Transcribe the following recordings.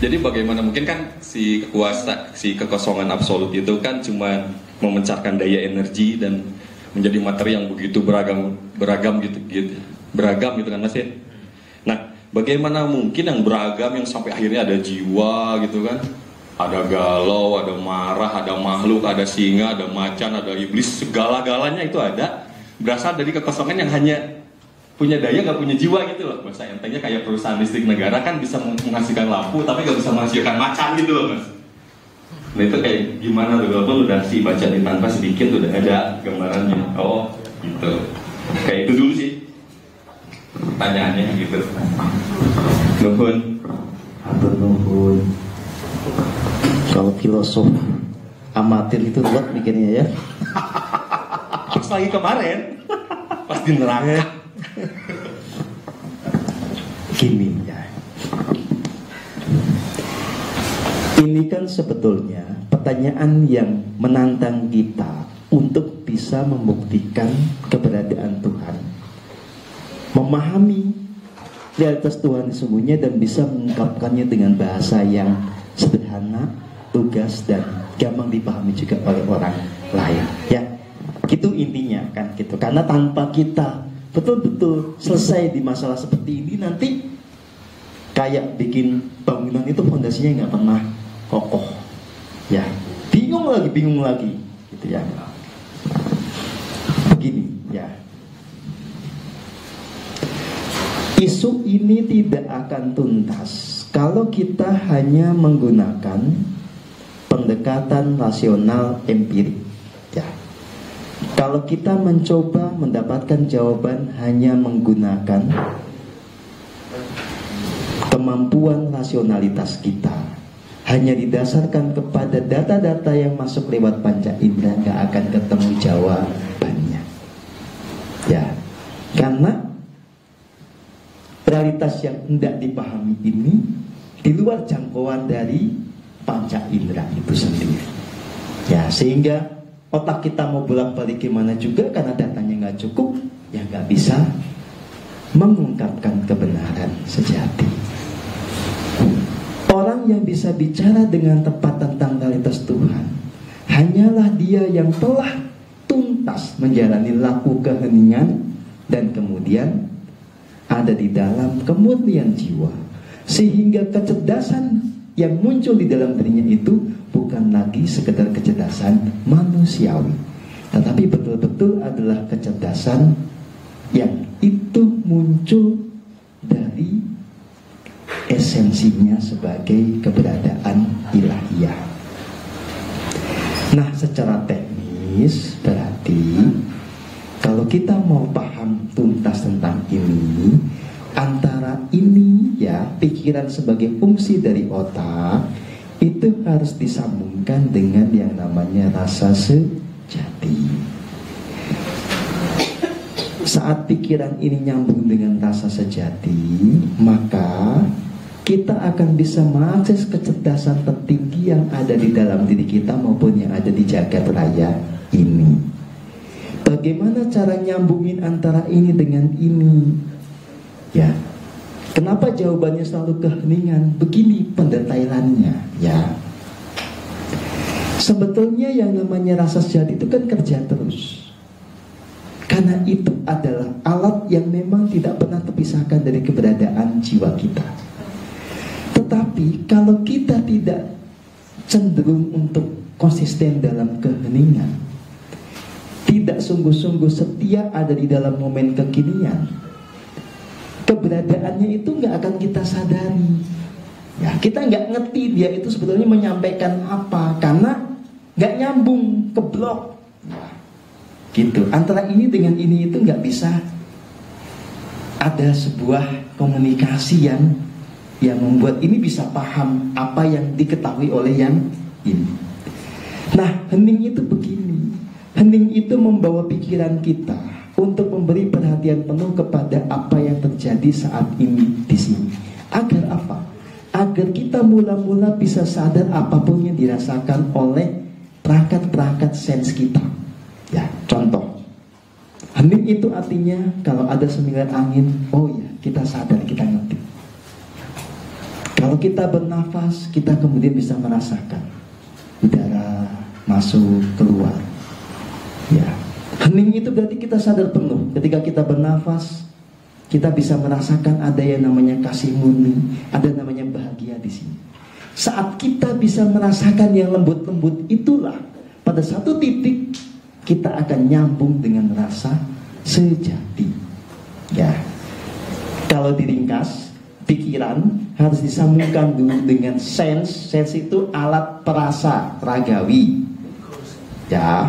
Jadi bagaimana mungkin kan si kekosongan absolut itu kan cuma memancarkan daya energi dan menjadi materi yang begitu beragam gitu beragam gitu kan Mas ya. Nah, bagaimana mungkin yang beragam yang sampai akhirnya ada jiwa gitu kan? Ada galau, ada marah, ada makhluk, ada singa, ada macan, ada iblis, segala-galanya itu ada berasal dari kekosongan yang hanya punya daya nggak punya jiwa gitu loh. Bahasa entengnya kayak perusahaan listrik negara kan bisa menghasilkan lampu tapi nggak bisa menghasilkan macan gitu loh Mas. Nah itu kayak gimana tuh, walaupun udah sih baca di tanpa sedikit udah ada gambarannya. Oh gitu. Kayak itu dulu sih pertanyaannya gitu. Nuhun. Atur nuhun. Kalau filosof amatir itu ruwet mikirnya ya. Pas lagi kemarin, pas di neraka. Gini ya. Ini kan sebetulnya pertanyaan yang menantang kita untuk bisa membuktikan keberadaan Tuhan, memahami realitas Tuhan sesungguhnya dan bisa mengungkapkannya dengan bahasa yang sederhana, lugas dan gampang dipahami juga oleh orang lain. Ya, itu intinya kan gitu. Karena tanpa kita betul-betul selesai di masalah seperti ini, nanti kayak bikin bangunan itu fondasinya nggak pernah kokoh. Ya, bingung lagi, gitu ya. Begini, ya. Isu ini tidak akan tuntas kalau kita hanya menggunakan pendekatan rasional empirik. Ya. Kalau kita mencoba mendapatkan jawaban hanya menggunakan kemampuan rasionalitas kita, hanya didasarkan kepada data-data yang masuk lewat panca indera, nggak akan ketemu jawabannya. Ya, karena realitas yang hendak dipahami ini di luar jangkauan dari panca indera itu sendiri. Ya, sehingga otak kita mau bolak-balik gimana juga karena datanya nggak cukup, ya nggak bisa mengungkapkan kebenaran sejati. Orang yang bisa bicara dengan tepat tentang realitas Tuhan hanyalah dia yang telah tuntas menjalani laku keheningan dan kemudian ada di dalam kemurnian jiwa, sehingga kecerdasan yang muncul di dalam dirinya itu bukan lagi sekedar kecerdasan manusiawi, tetapi betul-betul adalah kecerdasan yang itu muncul dari esensinya sebagai keberadaan ilahiyah. Nah, secara teknis berarti kalau kita mau paham tuntas tentang ini, antara ini ya pikiran sebagai fungsi dari otak itu harus disambungkan dengan yang namanya rasa sejati. Saat pikiran ini nyambung dengan rasa sejati, maka kita akan bisa mengakses kecerdasan tertinggi yang ada di dalam diri kita maupun yang ada di jagat raya ini. Bagaimana cara nyambungin antara ini dengan ini? Ya, kenapa jawabannya selalu keheningan? Begini pendetailannya, ya. Sebetulnya yang namanya rasa sejati itu kan kerja terus. Karena itu adalah alat yang memang tidak pernah terpisahkan dari keberadaan jiwa kita. Tetapi kalau kita tidak cenderung untuk konsisten dalam keheningan, tidak sungguh-sungguh setia ada di dalam momen kekinian, keberadaannya itu nggak akan kita sadari. Ya, kita nggak ngerti dia itu sebetulnya menyampaikan apa, karena nggak nyambung, keblok. Ya, gitu. Antara ini dengan ini itu nggak bisa ada sebuah komunikasi yang membuat ini bisa paham apa yang diketahui oleh yang ini. Nah, hening itu begini. Hening itu membawa pikiran kita untuk memberi perhatian penuh kepada apa yang terjadi saat ini di sini. Agar apa? Agar kita mula-mula bisa sadar apapun yang dirasakan oleh perangkat-perangkat sense kita. Ya, contoh. Hening itu artinya kalau ada semilir angin, oh ya, kita sadar, kita ngerti. Kalau kita bernafas, kita kemudian bisa merasakan udara masuk keluar. Ya, hening itu berarti kita sadar penuh. Ketika kita bernafas, kita bisa merasakan ada yang namanya kasih murni, ada namanya bahagia di sini. Saat kita bisa merasakan yang lembut-lembut itulah, pada satu titik kita akan nyambung dengan rasa sejati. Ya, kalau diringkas, pikiran harus disambungkan dulu dengan sense. Sense itu alat perasa ragawi. Ya,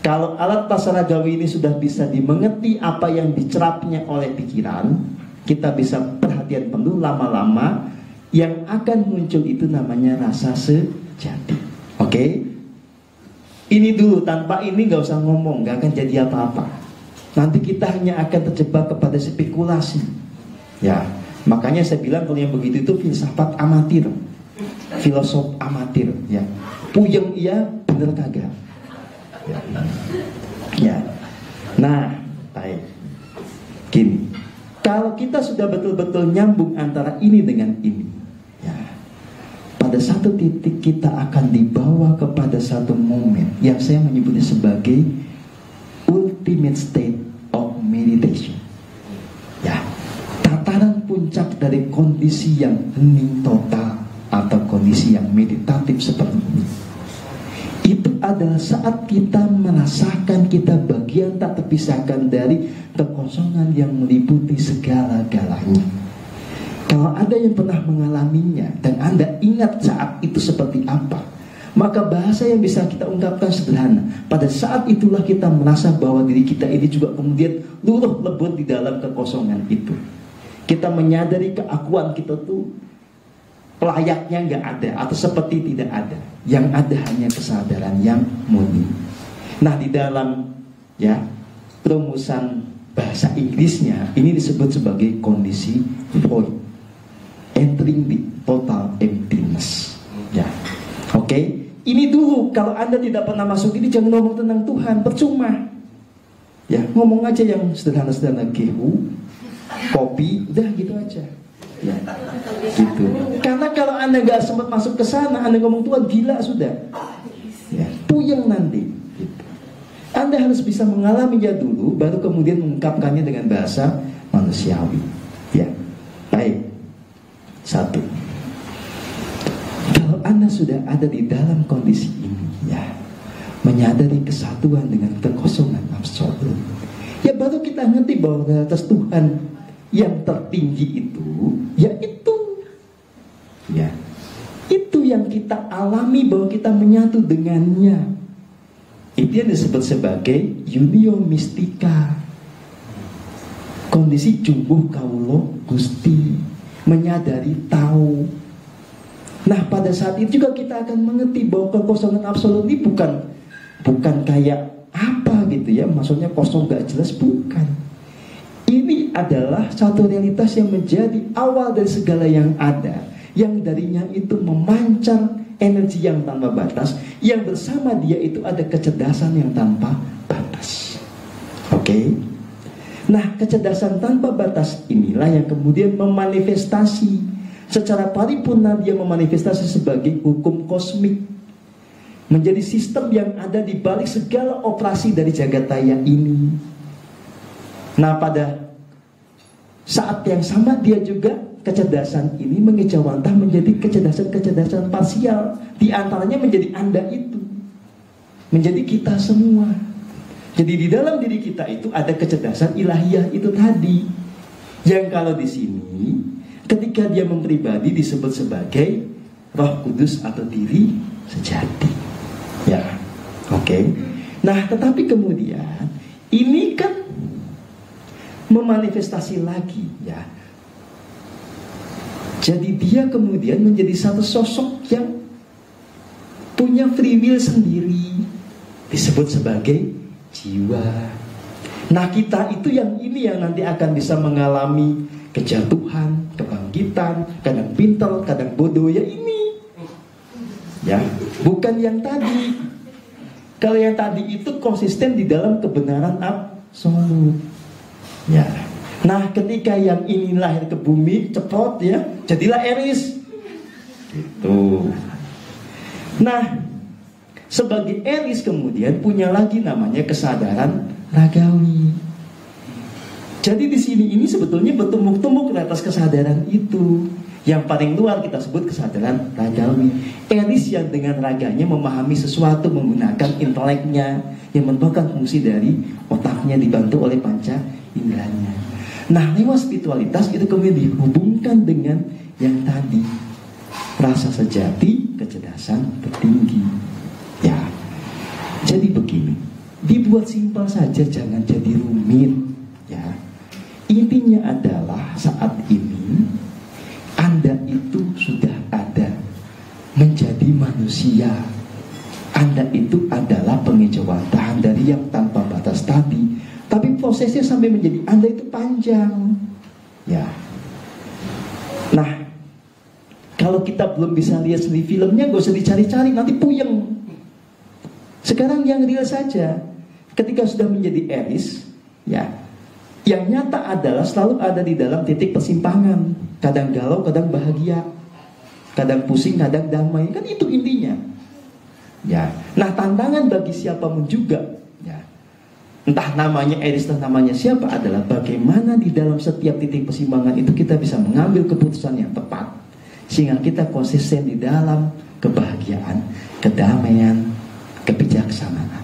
kalau alat perasa ragawi ini sudah bisa dimengerti apa yang dicerapnya oleh pikiran, kita bisa perhatian penuh. Lama-lama yang akan muncul itu namanya rasa sejati. Oke? Ini dulu, tanpa ini gak usah ngomong, gak akan jadi apa-apa. Nanti kita hanya akan terjebak kepada spekulasi. Ya, makanya saya bilang kalau yang begitu itu filsafat amatir, filosof amatir. Ya, puyeng iya, bener kagak. Ya, nah, baik. Gini, kalau kita sudah betul-betul nyambung antara ini dengan ini, ya, pada satu titik kita akan dibawa kepada satu momen yang saya menyebutnya sebagai ultimate state of meditation. Ya, tataran puncak dari kondisi yang hening total atau kondisi yang meditatif seperti ini. Itu adalah saat kita merasakan kita bagian tak terpisahkan dari kekosongan yang meliputi segala-galanya. Kalau ada yang pernah mengalaminya dan Anda ingat saat itu seperti apa, maka bahasa yang bisa kita ungkapkan sederhana. Pada saat itulah kita merasa bahwa diri kita ini juga kemudian luluh lebur di dalam kekosongan itu. Kita menyadari keakuan kita tuh layaknya nggak ada atau seperti tidak ada. Yang ada hanya kesadaran yang murni. Nah, di dalam ya rumusan bahasa Inggrisnya ini disebut sebagai kondisi void, entering the total emptiness. Ya, oke. Ini dulu, kalau Anda tidak pernah masuk ini jangan ngomong tentang Tuhan, percuma. Ya, ngomong aja yang sederhana-sederhana, gehu, kopi, udah gitu aja. Ya, gitu. Karena kalau Anda nggak sempat masuk ke sana, Anda ngomong Tuhan gila sudah. Ya, puyeng nanti. Gitu. Anda harus bisa mengalaminya dulu, baru kemudian mengungkapkannya dengan bahasa manusiawi. Ya, baik. Satu. Kalau Anda sudah ada di dalam kondisi ini, ya, menyadari kesatuan dengan kekosongan absolut, ya baru kita ngerti bahwa atas Tuhan yang tertinggi itu, yaitu, ya, itu yang kita alami bahwa kita menyatu dengannya. Itu yang disebut sebagai unio mystica, kondisi jumbuh kaulo gusti, menyadari tahu. Nah, pada saat itu juga kita akan mengerti bahwa kekosongan absolut ini bukan kayak apa gitu ya, maksudnya kosong gak jelas, bukan. Ini adalah satu realitas yang menjadi awal dari segala yang ada, yang darinya itu memancar energi yang tanpa batas, yang bersama dia itu ada kecerdasan yang tanpa batas. Oke? Nah, kecerdasan tanpa batas inilah yang kemudian memanifestasi secara paripurna, dia memanifestasi sebagai hukum kosmik, menjadi sistem yang ada di balik segala operasi dari jagataya ini. Nah, pada saat yang sama dia juga kecerdasan ini mengejawantah menjadi kecerdasan-kecerdasan parsial. Di antaranya menjadi Anda itu, menjadi kita semua. Jadi di dalam diri kita itu ada kecerdasan ilahiyah itu tadi, yang kalau di sini ketika dia mempribadi disebut sebagai Roh Kudus atau diri sejati. Ya, oke. Nah, tetapi kemudian ini kan memanifestasi lagi, ya. Jadi dia kemudian menjadi satu sosok yang punya free will sendiri, disebut sebagai jiwa. Nah, kita itu yang ini yang nanti akan bisa mengalami kejatuhan, kebangkitan, kadang pintar, kadang bodoh, ya ini. Ya, bukan yang tadi. Kalau yang tadi itu konsisten di dalam kebenaran absolut. Ya. Nah, ketika yang ini lahir ke bumi, cepat ya, jadilah Aries. Gitu. Nah, sebagai eris kemudian punya lagi namanya kesadaran ragawi. Jadi di sini ini sebetulnya bertumbuk-tumbuk di atas kesadaran itu. Yang paling luar kita sebut kesadaran ragawi. Eris yang dengan raganya memahami sesuatu menggunakan inteleknya, yang merupakan fungsi dari otaknya dibantu oleh panca inderanya. Nah, lewat spiritualitas itu kemudian dihubungkan dengan yang tadi, rasa sejati, kecerdasan tertinggi. Ya, jadi begini, dibuat simpel saja, jangan jadi rumit. Ya, intinya adalah saat ini Anda itu sudah ada menjadi manusia. Anda itu adalah pengejawantah dari yang tanpa batas tadi. Tapi prosesnya sampai menjadi Anda itu panjang. Ya. Nah, kalau kita belum bisa lihat sendiri filmnya, gak usah dicari-cari, nanti puyeng. Sekarang yang real saja. Ketika sudah menjadi eris, ya, yang nyata adalah selalu ada di dalam titik persimpangan. Kadang galau, kadang bahagia, kadang pusing, kadang damai. Kan itu intinya. Ya. Nah, tantangan bagi siapapun juga, ya, entah namanya eris, entah namanya siapa, adalah bagaimana di dalam setiap titik persimpangan itu kita bisa mengambil keputusan yang tepat, sehingga kita konsisten di dalam kebahagiaan, kedamaian, kebijaksanaan.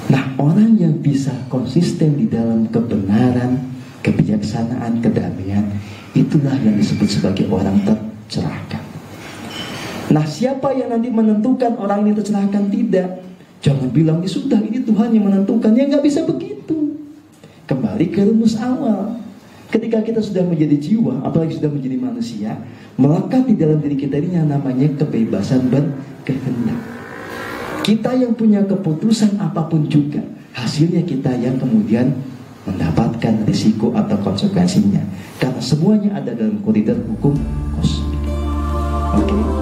Nah, orang yang bisa konsisten di dalam kebenaran, kebijaksanaan, kedamaian, itulah yang disebut sebagai orang tercerahkan. Nah, siapa yang nanti menentukan orang ini tercerahkan? Tidak. Jangan bilang, sudah ini Tuhan yang menentukan. Ya nggak bisa begitu. Kembali ke rumus awal. Ketika kita sudah menjadi jiwa, apalagi sudah menjadi manusia, melekat di dalam diri kita ini yang namanya kebebasan berkehendak. Kita yang punya keputusan apapun juga, hasilnya kita yang kemudian mendapatkan risiko atau konsekuensinya. Karena semuanya ada dalam koridor hukum kosmik. Oke.